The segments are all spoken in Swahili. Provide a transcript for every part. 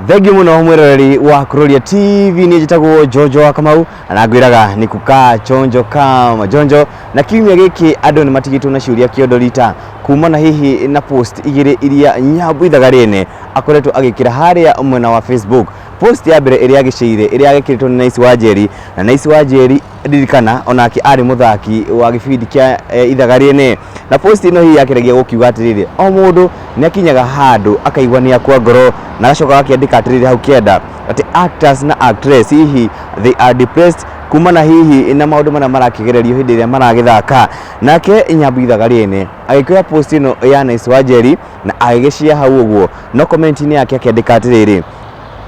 Thegi muno mwiroreri wa Kuroria TV ni jitagwo Jojo wa Kamau anagwiraga ni kukaa chonjo kama jonjo na kiumia giki andu ni matigitwo na ciuria kiondorita kumana hihi na post igire iria Nyambu Ithaga Riene akoretwo agikira haria mwena wa Facebook. Post ya mbere iria gicire iria gikiritwo ni Nice Wanjeri na Nice Wanjeri ndirikana onake ari muthaki wa gibindi kia Ithaga Riene na post ino hii yakiregia gukiuga atiriri o mundu ni akinyaga handu akaigwa ni akwa ngoro na gacoka akiandika atiriri hau kienda ati actors na actress hihi they are depressed kumana hihi na maundu mana marakigererio hindi iria maragithaka. Nake Nyambu Ithaga Riene agikira post ino ya Nice Wanjeri na agigicia hau uguo no comment ni yake akiandika atiriri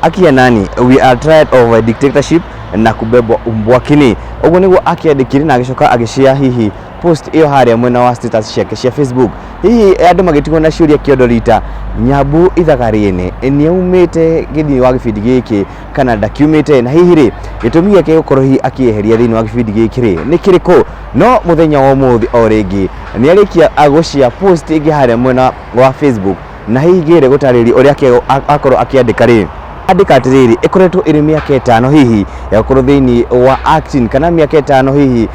akia nani we are tired of a dictatorship na kubebwa umbwakini. Uguo niguo akiandikire na agicoka agicia hihi post iyo haria mwena wa status ciake cia Facebook. Hihi andu magitigwo na ciuria kiondorita Nyambu Ithaga Riene ni aumite githini wa gibindi giki kana ndakiumite, na hihi ri gitumi yake gukorwo hihi akieheria thini wa gibindi giki ri ni kiriko. No muthenya wa umuthi o ringi ni arikia agucia post ingi haria mwena wa Facebook na hihi gire gutariri uria akorwo akiandika ri andika atiriri ikoretwo iri miaka 5 hihi ya gukorwo thini wa acting kana miaka 5 hihi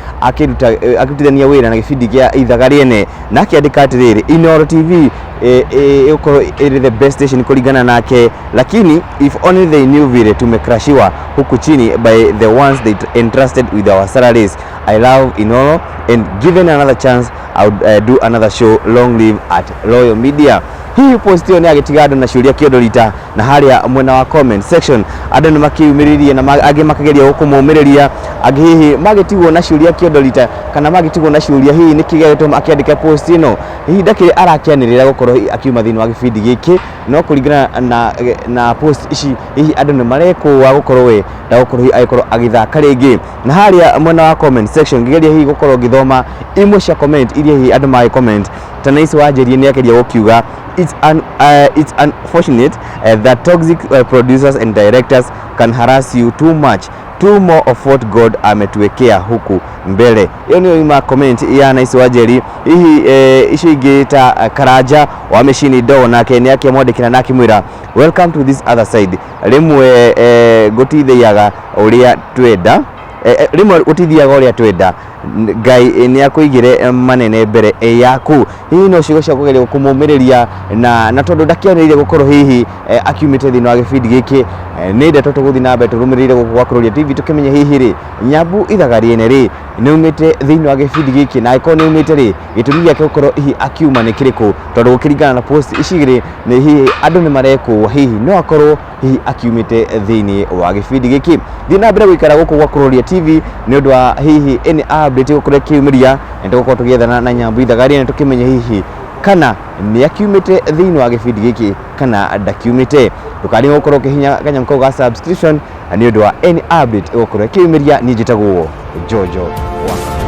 akirutithania wira na gibindi kia Ithaga Riene na akiandika atiriri Inoro TV uko iri the best station kuligana nake, lakini if only they knew vile tumecrashiwa huku chini by the ones they entrusted with our salaries. I love Inoro and given another chance I would do another show. Long live at Royal Media. Hii post yo ni agitiga andu na ciuria kiondorita na haria mwena wa comment section andu ni makiumiririe na age makageria gukumumiriria age hihi magitigwo na ciuria kiondorita kana magitigwo na ciuria hihi nikigeretwo akiandika post ino hihi ndakire arakianirira gukorwo akiuma thini wa gibindi giki no kuringana na post ici hihi andu ni mareko wa gukorwo we da gukorwo hihi agikorwo agithaka ringi na haria mwena wa comment section ngigeria hihi gukorwo ngithoma imwe cia comment iria hihi andu mai comment ta Nice Wanjeri ni akeria gukiuga it's unfortunate that toxic producers and directors can harass you too much. Too more of what God ametuwekea huku mbele. Hiyo ni ima comment ya Nice Wanjeri. Hihi icio ingita Karanja wa machine do nake ni yake mwandikira na kimwira welcome to this other side. Rimwe gutithiaga uria twenda rimwe gutithiaga uria twenda Ngai ni akuigire manene mbere yaku. Hihi no cigo cia kugeria kumumiriria na tondu ndakianirire gukorwo hihi akiumite thini wa gibindi giki ni ndeto tuguthi na mbere turumirire gwa Kuroria TV tukimenya hihi ri Nyambu Ithaga Riene ri ni umite thini wa gibindi giki na iko ni umite ri gitumi giake gukorwo hihi akiuma ni kiriko tondu gukiringana na post icigire ni hihi andu ni mareko hihi no akorwo hihi akiumite thini wa gibindi giki. Thina mbere gwikara guku gwa Kuroria TV ni undu wa hihi any update gukorwo kiumiria ndo gukorwo tugiethana na Nyambu Ithaga Riene tukimenya hihi kana ni akiumite thini wa gibindi giki kana ndakiumite. Tukari gukorwo kihinya kanyamko ga subscription ni undu wa any update gukorwo kiumiria ni njitagwo Jojo wa